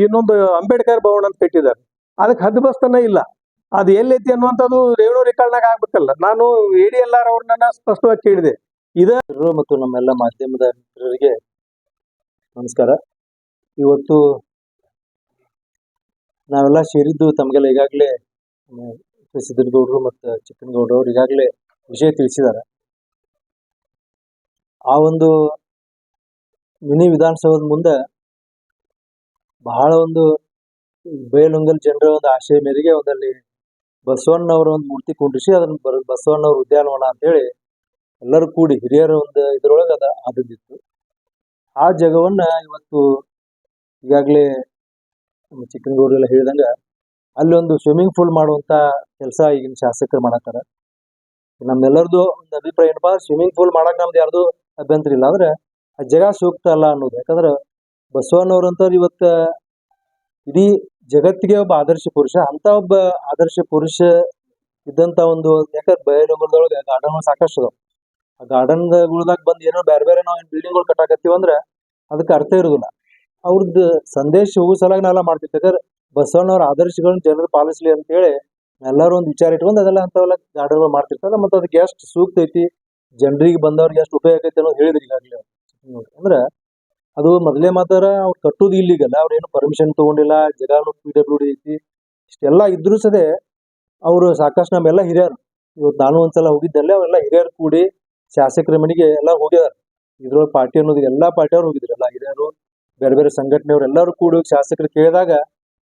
ಇನ್ನೊಂದು ಅಂಬೇಡ್ಕರ್ ಭವನ ಅಂತ ಕಟ್ಟಿದ್ದಾರೆ, ಅದಕ್ಕೆ ಹದ್ಬಸ್ತನ ಇಲ್ಲ. ಅದು ಎಲ್ಲೈತಿ ಅನ್ನುವಂಥದ್ದು ರೇವಣ ರೆಕಾರ್ಡ್ನಾಗ ಆಗ್ಬೇಕಲ್ಲ. ನಾನು ADLR ಅವ್ರನ್ನ ಸ್ಪಷ್ಟವಾಗಿ ಕೇಳಿದೆ. ಮತ್ತು ನಮ್ಮೆಲ್ಲ ಮಾಧ್ಯಮದ ಮಿತ್ರರಿಗೆ ನಮಸ್ಕಾರ. ಇವತ್ತು ನಾವೆಲ್ಲ ಸೇರಿದ್ದು ತಮಗೆಲ್ಲ ಈಗಾಗಲೇ ಸಿದ್ದನಗೌಡರು ಮತ್ತು ಚಿಕ್ಕನಗೌಡರು ಅವರು ಈಗಾಗಲೇ ವಿಷಯ ತಿಳಿಸಿದ್ದಾರೆ. ಆ ಒಂದು ಮಿನಿ ವಿಧಾನಸೌಧದ ಮುಂದೆ ಬಹಳ ಒಂದು ಬೈಲಹೊಂಗಲ ಜನರ ಒಂದು ಆಶಯ ಮೇರೆಗೆ ಒಂದಲ್ಲಿ ಬಸವಣ್ಣವರ ಒಂದು ಮೂರ್ತಿ ಕುಂಡ್ರಿಸಿ ಅದನ್ನ ಬಸವಣ್ಣವ್ರ ಉದ್ಯಾನವನ ಅಂತ ಹೇಳಿ ಎಲ್ಲರೂ ಕೂಡಿ ಹಿರಿಯರ ಒಂದು ಇದ್ರೊಳಗೆ ಆದದ್ದಿತ್ತು. ಆ ಜಾಗವನ್ನ ಇವತ್ತು ಈಗಾಗಲೇ ನಮ್ಮ ಚಿಕ್ಕನಗೌಡರೆಲ್ಲ ಹೇಳಿದಂಗ ಅಲ್ಲಿ ಒಂದು ಸ್ವಿಮ್ಮಿಂಗ್ ಪೂಲ್ ಮಾಡುವಂತ ಕೆಲಸ ಈಗಿನ ಶಾಸಕರು ಮಾಡತ್ತಾರ. ನಮ್ಮೆಲ್ಲರದು ಒಂದು ಅಭಿಪ್ರಾಯ ಏನಪ್ಪಾ, ಸ್ವಿಮ್ಮಿಂಗ್ ಪೂಲ್ ಮಾಡಕ್ ನಮ್ದು ಯಾರ್ದು ಅಭ್ಯಂತರ ಇಲ್ಲ, ಆದ್ರೆ ಆ ಜಾಗ ಸೂಕ್ತ ಅಲ್ಲ ಅನ್ನೋದು. ಯಾಕಂದ್ರೆ ಬಸವಣ್ಣವ್ರಂತವ್ರು ಇವತ್ತ ಇಡೀ ಜಗತ್ತಿಗೆ ಒಬ್ಬ ಆದರ್ಶ ಪುರುಷ. ಅಂತ ಒಬ್ಬ ಆದರ್ಶ ಪುರುಷ ಇದ್ದಂತ ಒಂದು, ಯಾಕಂದ್ರೆ ಬಯಲುಗೊಳದೊಳಗೆ ಗಾರ್ಡನ್ ಸಾಕಷ್ಟು ಅದಾವ. ಆ ಗಾರ್ಡನ್ಗಳದಾಗ ಬಂದು ಏನೋ ಬೇರೆ ನಾವು ಬಿಲ್ಡಿಂಗ್ಗಳು ಕಟ್ಟಾಕತ್ತೀವಿ ಅಂದ್ರೆ ಅದಕ್ಕೆ ಅರ್ಥ ಇರೋದಿಲ್ಲ. ಅವ್ರದ್ದು ಸಂದೇಶ ಹೋಗೋ ಸಲಾಗಿ ನಾವೆಲ್ಲ ಮಾಡ್ತಿದ್ವಿ. ಯಾಕಂದ್ರೆ ಬಸವಣ್ಣವ್ರ ಆದರ್ಶಗಳನ್ನ ಜನರು ಪಾಲಿಸ್ಲಿ ಅಂತ ಹೇಳಿ ಎಲ್ಲರೂ ಒಂದು ವಿಚಾರ ಇಟ್ಕೊಂಡು ಅದೆಲ್ಲ ಅಂತವೆಲ್ಲ ಗಾರ್ಡನ್ಗಳು ಮಾಡ್ತಿರ್ತಾರೆ. ಮತ್ತೆ ಅದಕ್ಕೆ ಎಷ್ಟು ಸೂಕ್ತ ಐತಿ, ಜನರಿಗೆ ಬಂದವ್ರಿಗೆ ಎಷ್ಟು ಉಪಯೋಗ ಐತಿ ಅನ್ನೋದು ಹೇಳಿದ್ರಿ ಈಗಾಗಲೇ. ಅಂದ್ರೆ ಅದು ಮೊದಲೇ ಮಾತಾರ ಅವ್ರು ಕಟ್ಟೋದು ಇಲ್ಲಿಗಲ್ಲ, ಅವ್ರೇನು ಪರ್ಮಿಷನ್ ತಗೊಂಡಿಲ್ಲ, ಜಗಾನು PWD ಐತಿ. ಇಷ್ಟೆಲ್ಲ ಇದ್ರೂ ಸದೇ ಅವರು ಸಾಕಷ್ಟು ನಮ್ಮೆಲ್ಲ ಹಿರಿಯರು, ಇವತ್ತು ನಾನು ಒಂದ್ಸಲ ಹೋಗಿದ್ದಲ್ಲೇ ಅವೆಲ್ಲ ಹಿರಿಯರು ಕೂಡಿ ಶಾಸಕರ ಮನೆಗೆ ಎಲ್ಲ ಹೋಗಿದಾರೆ. ಇದ್ರೊಳಗೆ ಪಾರ್ಟಿ ಅನ್ನೋದು ಎಲ್ಲಾ ಪಾರ್ಟಿಯವ್ರು ಹೋಗಿದ್ರು, ಎಲ್ಲ ಹಿರಿಯರು, ಬೇರೆ ಬೇರೆ ಸಂಘಟನೆಯವ್ರು ಎಲ್ಲರೂ ಕೂಡಿ ಶಾಸಕರು ಕೇಳಿದಾಗ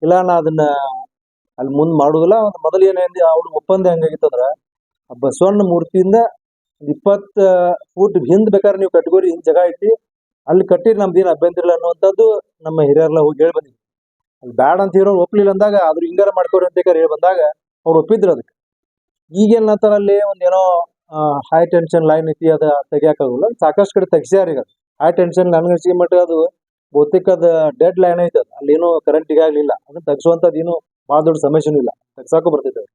ಇಲ್ಲ ನಾ ಅದನ್ನ ಅಲ್ಲಿ ಮುಂದ್ ಮಾಡುದಿಲ್ಲ. ಮೊದಲು ಏನೇನು ಅವ್ರ ಒಪ್ಪಂದ ಹೆಂಗಾಗಿತ್ತಂದ್ರ ಆ ಬಸವಣ್ಣ ಮೂರ್ತಿಯಿಂದ 20 ಫೂಟ್ ಹಿಂದ್ ಬೇಕಾದ್ರೆ ನೀವು ಕಟ್ಕೋರಿ, ಹಿಂದ್ ಜಾಗ ಐತಿ ಅಲ್ಲಿ ಕಟ್ಟಿರಿ, ನಮ್ದೇನು ಅಭ್ಯಂತರ ಇಲ್ಲ ಅನ್ನುವಂಥದ್ದು ನಮ್ಮ ಹಿರಿಯರೆಲ್ಲ ಹೋಗಿ ಹೇಳಿ ಬಂದಿದ್ವಿ. ಅಲ್ಲಿ ಬ್ಯಾಡ್ ಅಂತ ಹೇಳೋರು ಒಪ್ಲಿಲ್ಲ ಅಂದಾಗ ಆದ್ರೂ ಹಿಂಗಾರ ಮಾಡ್ಕೋರಿ ಅಂತ ಹೇಳಿ ಬಂದಾಗ ಅವ್ರು ಒಪ್ಪಿದ್ರು ಅದಕ್ಕೆ. ಈಗೇನ್ ಅಂತಾರ ಅಲ್ಲಿ ಒಂದೇನೋ ಹೈ ಟೆನ್ಷನ್ ಲೈನ್ ಐತಿ, ಅದ ತೆಗಿಯಾಕಾಗಲ್ಲ. ಸಾಕಷ್ಟು ಕಡೆ ತೆಗ್ಸ್ಯಾರ. ಈಗ ಹೈ ಟೆನ್ಷನ್ ನನಗೆ ಮಟ್ಟ ಅದು ಬಹುತೇಕ ಅದ ಡೆಡ್ ಲೈನ್ ಐತೆ, ಅಲ್ಲಿ ಏನೋ ಕರೆಂಟ್ ಈಗಾಗ್ಲಿಲ್ಲ. ಅದನ್ನ ತೆಗ್ಸುವಂಥದ್ದು ಏನು ಭಾಳ ದೊಡ್ಡ ಸಮಸ್ಯೆನೂ ಇಲ್ಲ, ತೆಗ್ಸಾಕು ಬರ್ತಿದ್ದೇವೆ.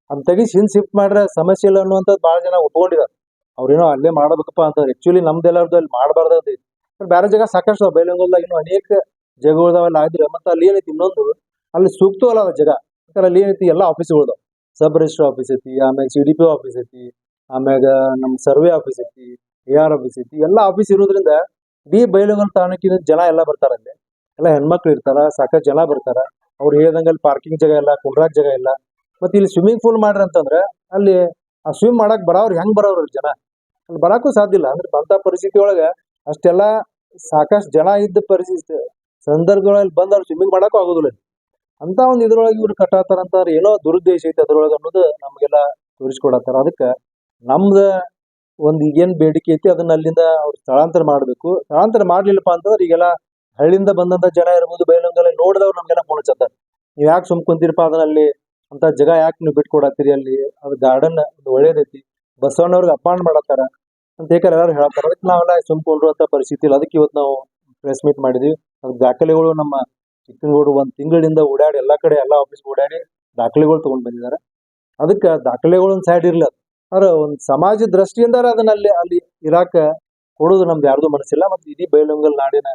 ಅದನ್ನ ತೆಗಿಸಿ ಹಿಂದ್ ಶಿಫ್ಟ್ ಮಾಡ್ರೆ ಸಮಸ್ಯೆ ಇಲ್ಲ ಅನ್ನುವಂಥದ್ದು ಭಾಳ ಜನ ಒಪ್ಕೊಂಡಿದ್ದಾರೆ. ಅವ್ರೇನೋ ಅಲ್ಲೇ ಮಾಡಬೇಕಪ್ಪ ಅಂತ. ಆಕ್ಚುಲಿ ನಮ್ದೆಲ್ಲರದು ಅಲ್ಲಿ ಮಾಡಬಾರ್ದೈತಿ. ಬೇರೆ ಜಾಗ ಸಾಕಷ್ಟು ಬೈಲಹೊಂಗಲದಾಗ ಇನ್ನೂ ಅನೇಕ ಜಾಗಗಳದಾವೆಲ್ಲ ಆದ್ರೆ ಮತ್ತೆ ಅಲ್ಲಿ ಏನೈತಿ ಇನ್ನೊಂದು ಅಲ್ಲಿ ಸೂಕ್ತ ಅಲ್ಲ ಜಾಗ. ಯಾಕಂದ್ರೆ ಅಲ್ಲಿ ಏನೈತಿ ಎಲ್ಲ ಆಫೀಸ್ಗಳು ಸಬ್ ರಿಜಿಸ್ಟರ್ ಆಫೀಸ್ ಐತಿ, ಆಮ್ಯಾಗ CDPO ಆಫೀಸ್ ಐತಿ, ಆಮ್ಯಾಗ ನಮ್ಮ ಸರ್ವೆ ಆಫೀಸ್ ಐತಿ, AR ಆಫೀಸ್ ಐತಿ, ಎಲ್ಲ ಆಫೀಸ್ ಇರೋದ್ರಿಂದ ಇಡೀ ಬೈಲಹೊಂಗಲ ತಾಲೂಕಿನ ಜನ ಎಲ್ಲ ಬರ್ತಾರ ಅಲ್ಲಿ. ಎಲ್ಲ ಹೆಣ್ಮಕ್ಳು ಇರ್ತಾರ, ಸಾಕಷ್ಟು ಜನ ಬರ್ತಾರ. ಅವ್ರು ಹೇಳ್ದಂಗೆ ಅಲ್ಲಿ ಪಾರ್ಕಿಂಗ್ ಜಾಗ ಇಲ್ಲ, ಕುಂಡ್ರಾಕ್ ಜಾಗ ಇಲ್ಲ. ಮತ್ತೆ ಇಲ್ಲಿ ಸ್ವಿಮ್ಮಿಂಗ್ ಪೂಲ್ ಮಾಡ್ರಿ ಅಂತಂದ್ರೆ ಅಲ್ಲಿ ಆ ಸ್ವಿಮ್ ಮಾಡಕ್ ಬರೋರು ಹೆಂಗ್ ಬರೋರು ಜನ ಅಲ್ಲಿ ಬರಾಕು ಸಾಧ್ಯ ಇಲ್ಲ. ಅಂದ್ರೆ ಅಂತ ಪರಿಸ್ಥಿತಿ ಒಳಗ ಅಷ್ಟೆಲ್ಲ ಸಾಕಷ್ಟು ಜನ ಇದ್ದ ಪರಿಸ್ಥಿತಿ ಸಂದರ್ಭಗಳಲ್ಲಿ ಬಂದ್ ಅವ್ರು ಸ್ವಿಮ್ಮಿಂಗ್ ಮಾಡಕ್ಕೂ ಆಗೋದಿಲ್ಲ. ಅಂತ ಒಂದು ಇದ್ರೊಳಗೆ ಇವ್ರು ಕಟ್ಟಾತಾರ ಅಂತಂದ್ರೆ ಏನೋ ದುರುದ್ದೇಶ ಐತಿ ಅದ್ರೊಳಗೆ ಅನ್ನೋದು ನಮಗೆಲ್ಲ ತೋರಿಸ್ಕೊಡತ್ತಾರ. ಅದಕ್ಕೆ ನಮ್ದ ಒಂದು ಈಗೇನ್ ಬೇಡಿಕೆ ಐತಿ ಅದನ್ನ ಅಲ್ಲಿಂದ ಅವ್ರು ಸ್ಥಳಾಂತರ ಮಾಡ್ಬೇಕು. ಸ್ಥಳಾಂತರ ಮಾಡ್ಲಿಲ್ಲಪ್ಪ ಅಂತಂದ್ರೆ ಈಗೆಲ್ಲ ಹಳ್ಳಿಯಿಂದ ಬಂದಂತ ಜನ ಇರ್ಬೋದು, ಬೈಲಹೊಂಗಲ ನೋಡಿದವ್ರು ನಮ್ಗೆಲ್ಲ ಫೋನ್ ಹಚ್ಚತ್ತಾರ, ನೀವ್ ಯಾಕೆ ಸುಮ್ ಕುಂತೀರಪ್ಪ ಅದನ್ನ ಅಲ್ಲಿ ಅಂತ ಜಾಗ ಯಾಕೆ ನೀವು ಬಿಟ್ಕೊಡತ್ತೀರಿ, ಅಲ್ಲಿ ಅದು ಗಾರ್ಡನ್ ಒಳ್ಳೇದೈತಿ, ಬಸವಣ್ಣವ್ರಿಗೆ ಅಪಾಯಿಂಟ್ ಮಾಡತ್ತಾರ ಅಂತ ಎಲ್ಲರೂ ಹೇಳ್ತಾರ. ಅದಕ್ಕೆ ನಾವೆಲ್ಲ ಸುಮ್ಕೊಂಡ್ರು ಪರಿಸ್ಥಿತಿ ಇಲ್ಲ. ಅದಕ್ಕೆ ಇವತ್ತು ನಾವು ಪ್ರೆಸ್ ಮೀಟ್ ಮಾಡಿದ್ವಿ. ಅದ್ ದಾಖಲೆಗಳು ನಮ್ಮ ಚಿಕ್ಕನಗೌಡರು ಒಂದ್ ತಿಂಗಳಿಂದ ಓಡಾಡಿ ಎಲ್ಲಾ ಕಡೆ ಎಲ್ಲಾ ಆಫೀಸ್ ಓಡಾಡಿ ದಾಖಲೆಗಳು ತಗೊಂಡ್ ಬಂದಿದ್ದಾರೆ. ಅದಕ್ಕೆ ದಾಖಲೆಗಳು ಒಂದ್ ಸೈಡ್ ಇರ್ಲಿ, ಆದ್ರೆ ಒಂದ್ ಸಮಾಜ ದೃಷ್ಟಿಯಿಂದ ಅದನ್ನ ಅಲ್ಲಿ ಇರಾಕ ಕೊಡೋದು ನಮ್ದು ಯಾರ್ದು ಮನಸ್ಸಿಲ್ಲ. ಮತ್ತೆ ಇಡೀ ಬೈಲಹೊಂಗಲ ನಾಡಿನ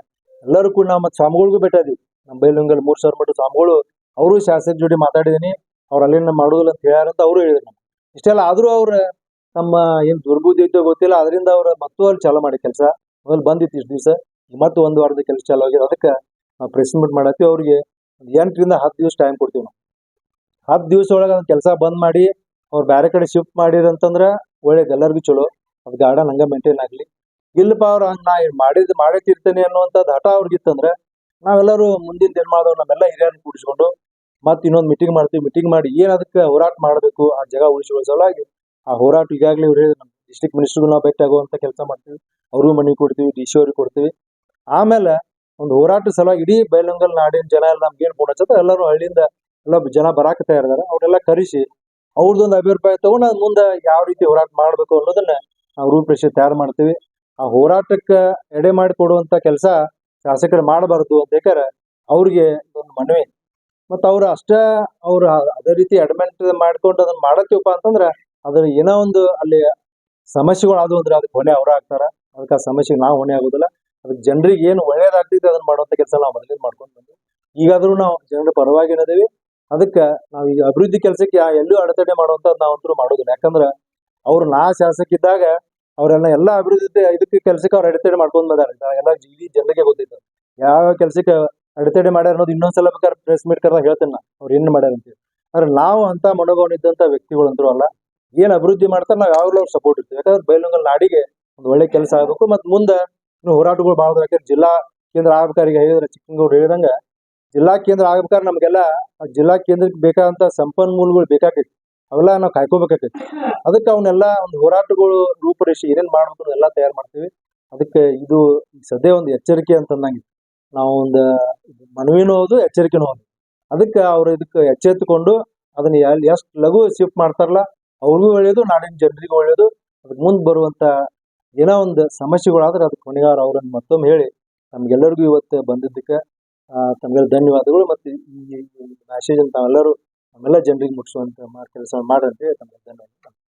ಎಲ್ಲರೂ ಕೂಡ ನಾವು ಮತ್ತೆ ಸ್ವಾಮಿಗಳಿಗೂ ಭೇಟಿಯಾದ್ವಿ. ನಮ್ಮ ಬೈಲಹೊಂಗಲ 3,000 ಮಠ ಸ್ವಾಮಿಗಳು ಅವರು ಶಾಸಕ ಜೋಡಿ ಮಾತಾಡಿದೀನಿ, ಅವ್ರು ಅಲ್ಲಿನ ಮಾಡುದಿಲ್ಲ ಅಂತ ಹೇಳ್ಯಾರಂತ ಅವರು ಹೇಳಿದ್ರು. ಇಷ್ಟೆಲ್ಲ ಆದ್ರೂ ಅವ್ರ ನಮ್ಮ ಏನ್ ದುರ್ಬುದ್ಧಿ ಐತೋ ಗೊತ್ತಿಲ್ಲ, ಅದರಿಂದ ಅವ್ರ ಮತ್ತು ಅಲ್ಲಿ ಚಾಲೂ ಮಾಡಿ ಕೆಲಸ ಮೊದಲು ಬಂದಿತ್ತು ಇಷ್ಟು ದಿವಸ, ಮತ್ತು 1 ವಾರದ ಕೆಲಸ ಚಾಲೂ ಆಗಿದೆ. ಅದಕ್ಕೆ ನಾವು ಪ್ರೆಸ್ ಮೀಟ್ ಮಾಡತ್ತೀವಿ. ಅವ್ರಿಗೆ 8 ರಿಂದ 10 ದಿವಸ ಟೈಮ್ ಕೊಡ್ತೀವಿ ನಾವು. 10 ದಿವಸ ಒಳಗೆ ಅದನ್ನ ಕೆಲಸ ಬಂದ್ ಮಾಡಿ ಅವ್ರು ಬೇರೆ ಕಡೆ ಶಿಫ್ಟ್ ಮಾಡಿರಂತಂದ್ರ ಒಳ್ಳೇದು, ಎಲ್ಲರಿಗೂ ಚಲೋ. ಅದು ಗಾರ್ಡನ್ ಹಂಗ ಮೇಂಟೈನ್ ಆಗ್ಲಿ. ಇಲ್ಲಪ್ಪ ಅವ್ರು ನಾ ಮಾಡೇ ತೀರ್ತೇನೆ ಅನ್ನುವಂಥದ್ದು ಹಠ ಅವ್ರಿಗಿತ್ತಂದ್ರೆ ನಾವೆಲ್ಲರೂ ಮುಂದಿನ ದಿನಮಾನದವ್ರು ನಮ್ಮೆಲ್ಲ ಹಿರಿಯರನ್ನ ಕೂಡಿಸ್ಕೊಂಡು ಮತ್ತೆ ಇನ್ನೊಂದು ಮೀಟಿಂಗ್ ಮಾಡ್ತೀವಿ. ಮೀಟಿಂಗ್ ಮಾಡಿ ಏನ್ ಅದಕ್ಕೆ ಹೋರಾಟ ಮಾಡಬೇಕು ಆ ಜಾಗ ಉಳಿಸುವ ಸಲುವಾಗಿ ಆ ಹೋರಾಟ ಈಗಾಗಲೇ ಇವ್ರು ಹೇಳಿದ್ರು. ನಮ್ಮ ಡಿಸ್ಟ್ರಿಕ್ಟ್ ಮಿನಿಸ್ಟರ್ಗೂ ನಾವು ಭೇಟಿ ಆಗುವಂತ ಕೆಲಸ ಮಾಡ್ತೀವಿ, ಅವ್ರಿಗೂ ಮನೆ ಕೊಡ್ತೀವಿ, DC ಅವ್ರಿಗೆ ಕೊಡ್ತೀವಿ. ಆಮೇಲೆ ಒಂದು ಹೋರಾಟ ಸಲುವಾಗಿ ಇಡೀ ಬೈಲಹೊಂಗಲ ನಾಡಿನ ಜನ ಎಲ್ಲ ನಮ್ಗೆ ಏನ್ ಫೋನ್ ಹಚ್ಚತ್ತ ಎಲ್ಲರೂ ಹಳ್ಳಿಯಿಂದ ಎಲ್ಲ ಜನ ಬರಾಕ ತಯಾರಿದಾರೆ. ಅವ್ರೆಲ್ಲ ಕರೆಸಿ ಅವ್ರದ್ದೊಂದು ಅಭಿಪ್ರಾಯ ತಗೊಂಡು ಅದ್ ಮುಂದೆ ಯಾವ ರೀತಿ ಹೋರಾಟ ಮಾಡ್ಬೇಕು ಅನ್ನೋದನ್ನ ನಾವು ರೂಪರೇಷೆ ತಯಾರು ಮಾಡ್ತೀವಿ. ಆ ಹೋರಾಟಕ್ಕೆ ಎಡೆ ಮಾಡಿ ಕೊಡುವಂತ ಕೆಲಸ ಶಾಸಕರು ಮಾಡಬಾರ್ದು ಅಂತ ಬೇಕಾರೆ ಅವ್ರಿಗೆ ಒಂದು ಮನವಿ. ಮತ್ತ ಅವ್ರು ಅವ್ರು ಅದೇ ರೀತಿ ಅಡ್ಮೆಂಟ್ ಮಾಡ್ಕೊಂಡು ಅದನ್ನ ಮಾಡತ್ತೀವಪ್ಪ ಅಂತಂದ್ರ ಅದ್ರ ಏನೋ ಒಂದು ಅಲ್ಲಿ ಸಮಸ್ಯೆಗಳು ಆದ್ವು ಅಂದ್ರೆ ಅದಕ್ಕೆ ಹೊಣೆ ಅವ್ರ ಆಗ್ತಾರ. ಅದಕ್ಕೆ ಆ ಸಮಸ್ಯೆಗೆ ನಾವು ಹೊಣೆ ಆಗೋದಿಲ್ಲ. ಅದಕ್ಕೆ ಜನರಿಗೆ ಏನು ಒಳ್ಳೇದಾಗ್ತಿದೆ ಅದನ್ನ ಮಾಡುವಂತ ಕೆಲಸ ನಾವು ಮೊದಲಿಂದ ಮಾಡ್ಕೊಂಡು ಬಂದ್ವಿ. ಈಗಾದ್ರೂ ನಾವು ಜನರ ಪರವಾಗಿ ಏನದೇವಿ. ಅದಕ್ಕೆ ನಾವು ಈಗ ಅಭಿವೃದ್ಧಿ ಕೆಲಸಕ್ಕೆ ಎಲ್ಲೂ ಅಡೆತಡೆ ಮಾಡುವಂತ ನಾವಂತರೂ ಮಾಡೋದಿಲ್ಲ. ಯಾಕಂದ್ರ ಅವ್ರು ನಾ ಶಾಸಕ ಇದ್ದಾಗ ಅವರೆಲ್ಲ ಎಲ್ಲಾ ಅಭಿವೃದ್ಧಿ ಇದಕ್ಕೆ ಕೆಲಸಕ್ಕೆ ಅವ್ರು ಅಡೆತಡೆ ಮಾಡ್ಕೊಂಡ್ ಬಂದಾರೆ. ಎಲ್ಲ ಇಡೀ ಜನರಿಗೆ ಗೊತ್ತಿತ್ತು ಯಾವ ಕೆಲಸಕ್ಕೆ ಅಡೆತಡೆ ಮಾಡ್ಯಾರ ಅನ್ನೋದು. ಇನ್ನೊಂದ್ಸಲ ಬೇಕಾದ್ರೆ ಪ್ರೆಸ್ ಮೀಟ್ ಕರೆದಾಗ ಹೇಳ್ತೇನೆ ನಾ ಅವ್ರು ಏನ್ ಮಾಡ್ಯಾರ ಅಂತ. ಆದ್ರೆ ನಾವು ಅಂತ ಮನೋಭಾವನೆ ಇದ್ದಂತ ವ್ಯಕ್ತಿಗಳಂತರೂ ಅಲ್ಲ. ಏನ್ ಅಭಿವೃದ್ಧಿ ಮಾಡ್ತಾರೆ ನಾವು ಯಾವಾಗಲೂ ಅವ್ರು ಸಪೋರ್ಟ್ ಇರ್ತೀವಿ. ಯಾಕಂದ್ರೆ ಬೈಲಹೊಂಗಲ ನಾಡಿಗೆ ಒಂದು ಒಳ್ಳೆ ಕೆಲಸ ಆಗಬೇಕು. ಮತ್ ಮುಂದೆ ಇನ್ನು ಹೋರಾಟಗಳು ಮಾಡಿದ್ರೆ ಯಾಕಂದ್ರೆ ಜಿಲ್ಲಾ ಕೇಂದ್ರ ಆಗ್ಬೇಕಾರಿಗೆ ಹೇಳಿದ್ರೆ ಚಿಕ್ಕನಗೌಡರು ಹೇಳಿದಂಗ ಜಿಲ್ಲಾ ಕೇಂದ್ರ ಆಗ್ಬೇಕಾದ್ರೆ ನಮ್ಗೆಲ್ಲ ಜಿಲ್ಲಾ ಕೇಂದ್ರಕ್ಕೆ ಬೇಕಾದಂತ ಸಂಪನ್ಮೂಲಗಳು ಬೇಕಾಗೈತಿ. ಅವೆಲ್ಲ ನಾವು ಕಾಯ್ಕೋಬೇಕಾಗೈತಿ. ಅದಕ್ಕೆ ಅವನ್ನೆಲ್ಲ ಒಂದು ಹೋರಾಟಗಳು ರೂಪರೇಷೆ ಏನೇನ್ ಮಾಡ್ಬೇಕು ಎಲ್ಲ ತಯಾರು ಮಾಡ್ತೀವಿ. ಅದಕ್ಕೆ ಇದು ಸದ್ಯ ಒಂದು ಎಚ್ಚರಿಕೆ ಅಂತಂದಂಗೆ ನಾವು ಒಂದು ಮನವಿನೂ ಹೌದು, ಎಚ್ಚರಿಕೆನೂ ಹೌದು. ಅದಕ್ಕೆ ಅವ್ರು ಇದಕ್ಕೆ ಎಚ್ಚೆತ್ತುಕೊಂಡು ಅದನ್ನ ಎಷ್ಟು ಲಘು ಶಿಫ್ಟ್ ಮಾಡ್ತಾರಲ್ಲ ಅವ್ರಿಗೂ ಒಳ್ಳೇದು, ನಾಡಿನ ಜನರಿಗೂ ಒಳ್ಳೇದು. ಅದಕ್ಕೆ ಮುಂದೆ ಬರುವಂತ ಏನೋ ಒಂದು ಸಮಸ್ಯೆಗಳಾದ್ರೆ ಅದಕ್ಕೆ ಹೊಣೆಗಾರ ಅವ್ರನ್ನ ಮತ್ತೊಮ್ಮೆ ಹೇಳಿ ನಮ್ಗೆಲ್ಲರಿಗೂ ಇವತ್ತು ಬಂದಿದ್ದಕ್ಕೆ ತಮ್ಗೆಲ್ಲ ಧನ್ಯವಾದಗಳು. ಮತ್ತೆ ಈ ಮೆಸೇಜ್ ಅಂತ ತಾವೆಲ್ಲರೂ ನಮ್ಮೆಲ್ಲ ಜನರಿಗೆ ಮುಟ್ಟಿಸುವಂತ ಕೆಲಸ ಮಾಡ್ರಂತೆ ತಮ್ಗೆ ಧನ್ಯವಾದ.